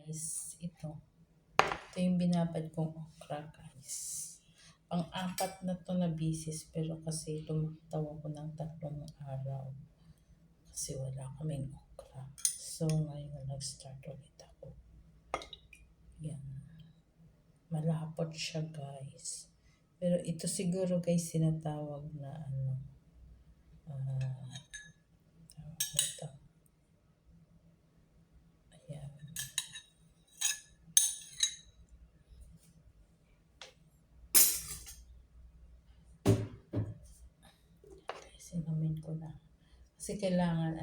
guys, ito yung binabad kong okra guys. Pang-apat na to na bisis, pero kasi tumataw ako ng 3 araw kasi wala kaming okra. So ngayon nag-start ulit ako. Yan, malapot siya guys, pero ito siguro guys sinatawag na ito. Ayan. Sinumin ko na. Kasi kailangan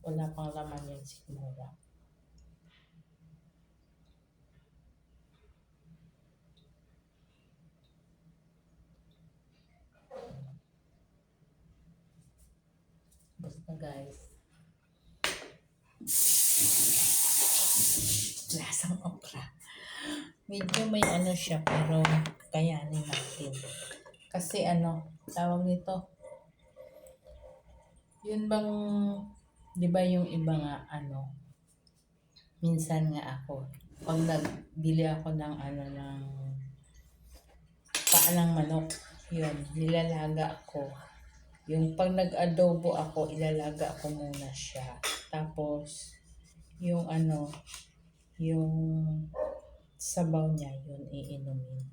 wala pang laman yung sikmura. Basta guys. Lasang okra. Medyo may siya, pero kayanin natin. Kasi tawag nito. Yun bang, di ba yung iba nga minsan nga ako, pag nagbili ako ng ng paa manok, yun, nilalaga ko. Yung pag nag-adobo ako, ilalaga ko muna siya. Tapos, yung yung sabaw niya, yun iinumin.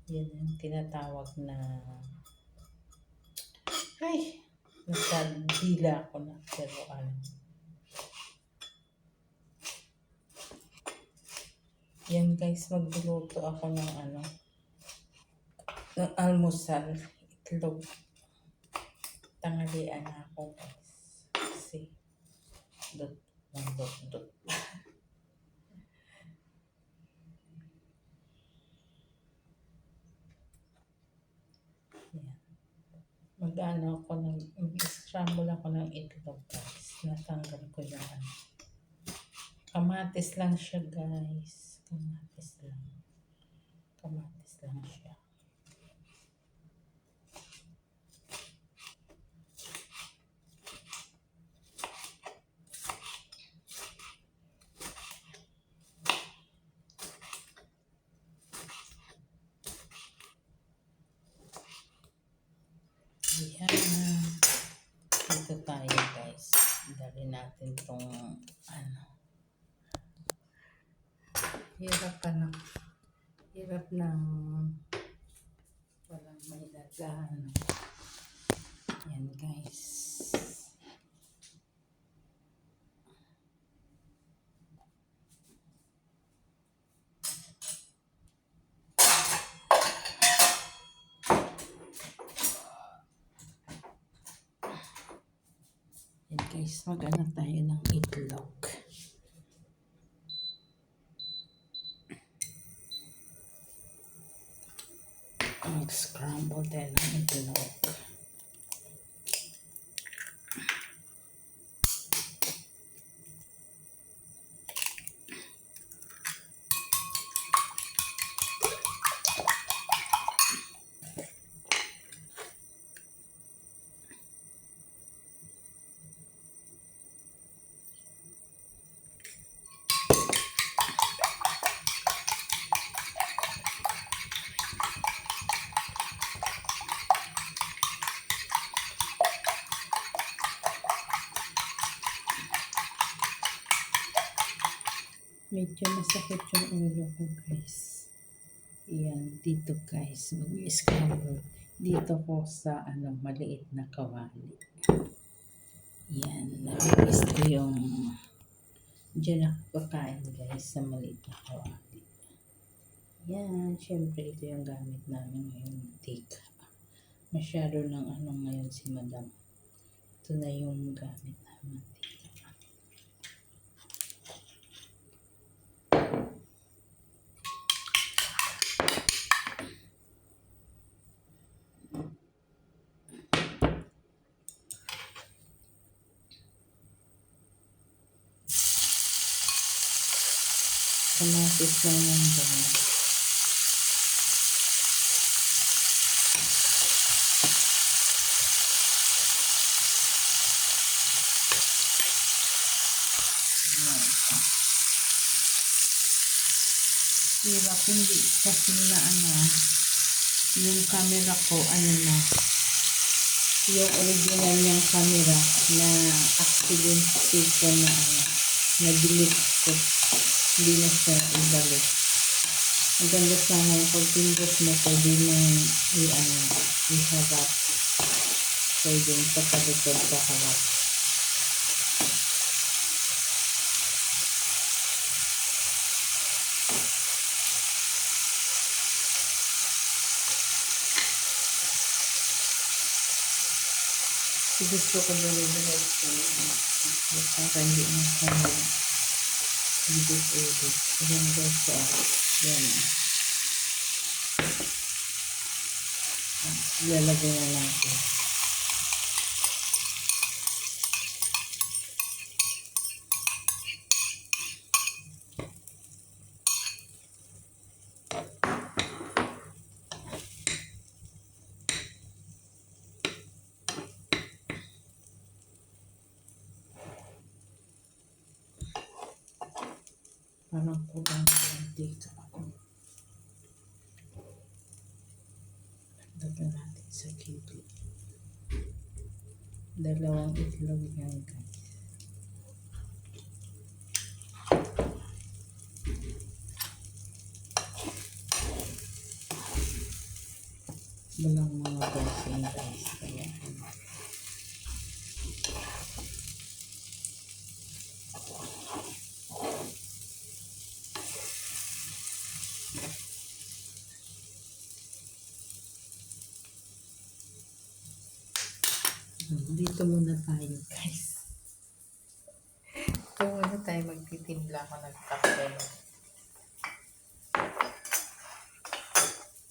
Yun yung tinatawag na, ay, nagkadila ako na, pero yan guys, magluluto ako ng ng almusal, itlog. Tanghalian na ako guys. Kasi, dot. Yan. Mag-scramble ako ng itlog guys. Natanggal ko yung kamatis lang siya guys. Kamatis lang siya. Ayan. Dito tayo guys. Dali natin tong hirap ng walang may lagaan. Yan guys. Yan guys, mag-ano tayo ng itlog. Mag-scramble tayo ng itlog. Medyo masakit yung ulo ko guys. Yan, dito guys, mag-scramble. Dito ko sa maliit na kawali. Yan, nabibis ko yung dyan ako kakain guys sa maliit na kawali. Yan, syempre ito yung gamit namin ngayon, mantika. Masyado ng ngayon si madam. Ito na yung gamit namin. Kamatis lang yung guys. Hirap, hindi kasi na yung camera ko, yung original niyang camera na accident ko na na-delete ko. Hindi na siya ibalik. Ang ganda sana yung pag-pindot mo, pwede mong iharap. Pwede yung pagkalikod ka harap. Gusto ko dali-diretso para hindi na siya mag-edit. Ayan guys, yan. Ilalagay na natin. Parang kulang ng dito ako. Lagyan natin sa gilid. 2 itlog yan guys. Walang mga gasing guys. Kaya dito muna tayo guys. Ito muna tayo magtitimpla ako ng kape.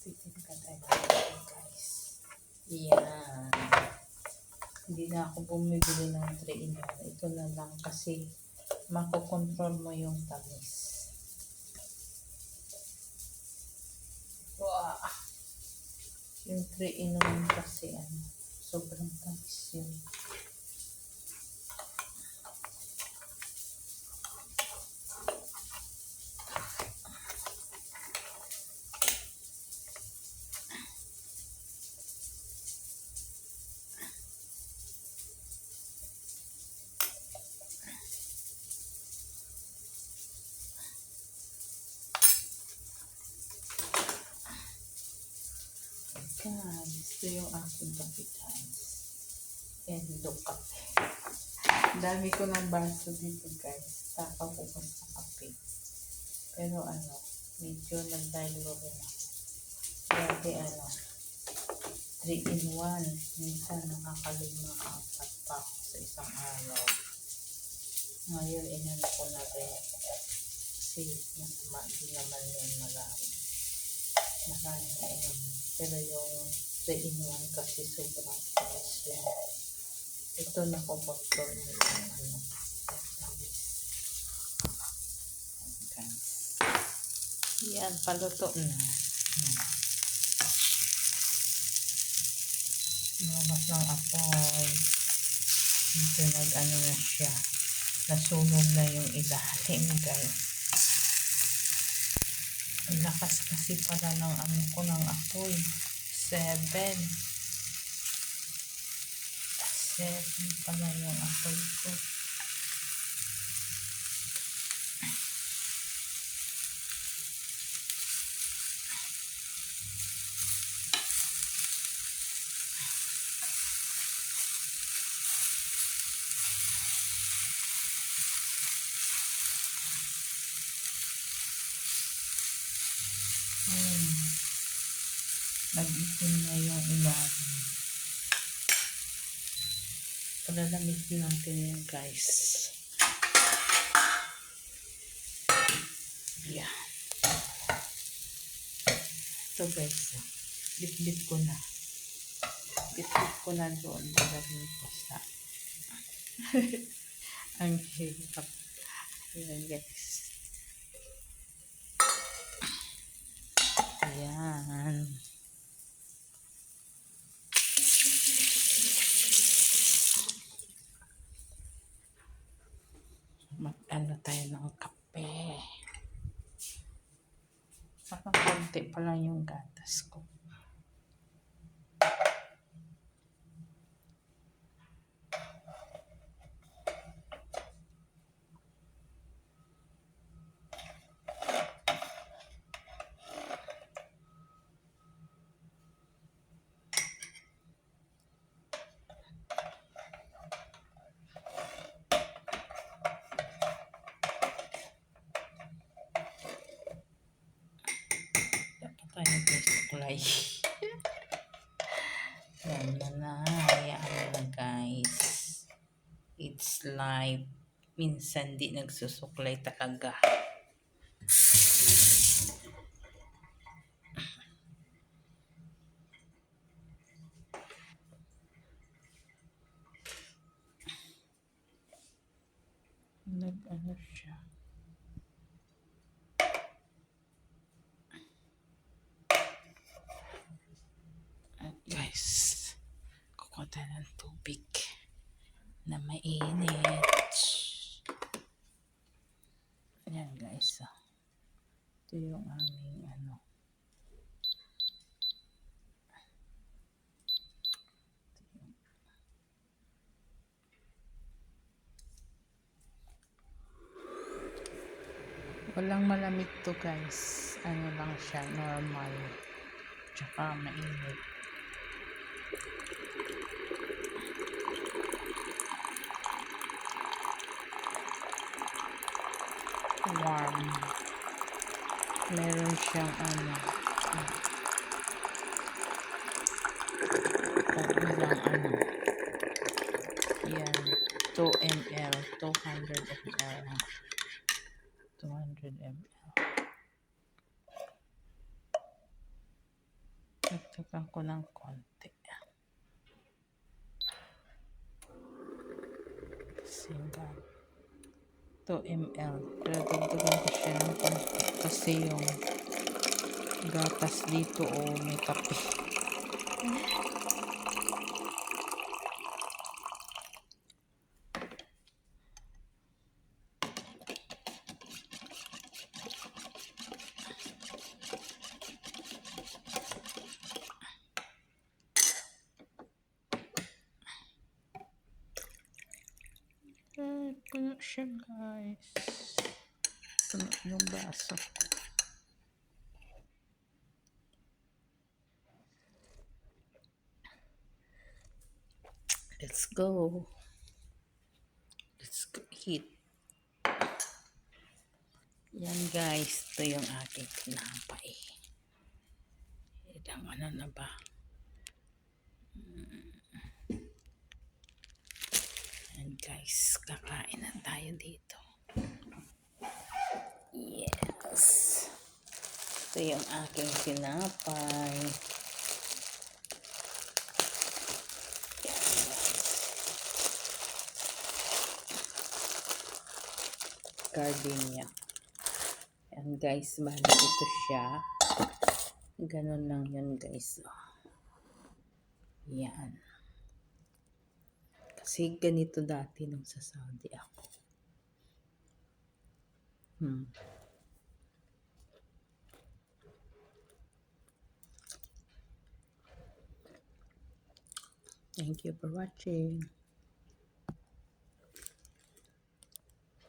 Titimpla tayo ng kape guys. Yan. Hindi na ako bumibili ng 3-in-1. Ito na lang kasi makokontrol mo yung tamis. Wow! Yung 3-in-1 kasi sobrang tamis yun. Guys, ito yung aking kape guys. Endo kape. Dami ko ng baso dito guys. Takaw ko pa sa kape. Pero medyo nagdalo rin ako. Dati 3-in-1. Minsan nakaka5-4 pa ako sa isang araw. Ngayon inano ko na rin. Kasi di naman yun marami. Maraming inom. Pero yung 3-in-1 kasi sobrang tamis yun. Ito nakokontrol mo yung tamis. Yan, paluto na. Lumabas ng apoy. Ito na siya. Nasunog na yung ilalim guys. Ang lakas kasi pala ng ng apoy. 7 pala yung apoy ko. Nag-itim na yung ilalim. Palalamitin natin yan guys. Yan. Ito guys. Bit-bit ko na. Bit-bit ko na doon. Dalagin ko sa ang hirap. Yan guys. Yan. Mag-ano tayo ng kape. konti pa lang yung gatas ko. Tayo guys, suklay. Yan na. Hayaan na guys. It's live. Minsan di nagsusuklay talaga. Nag-ano siya. At guys, kukuha tayo ng tubig na mainit. Ayan guys. Ito yung aming ano. Walang malamig to guys. Ano lang siya, normal. Tsaka mainit. Warm. Meron siyang ano. Ilang ano. Yan. 2 ml. 200 ml. 200 ml. Nagtagan ko ng konti. Singan. 2 ml. Pero dagdagan ko siya ng konti. Kasi yung gatas dito may kape. Puno siya guys. Puno yung baso. Let's go. Let's go eat. Yan guys. Ito yung aking tinapay. Idang ano na ba? Yan guys. Kakain na tayo dito. Yes. Ito yung aking tinapay. Gardenia. Yan guys, bali ito siya. Ganon lang yun guys. Yan. Kasi ganito dati nung sa Saudi ako. Thank you for watching.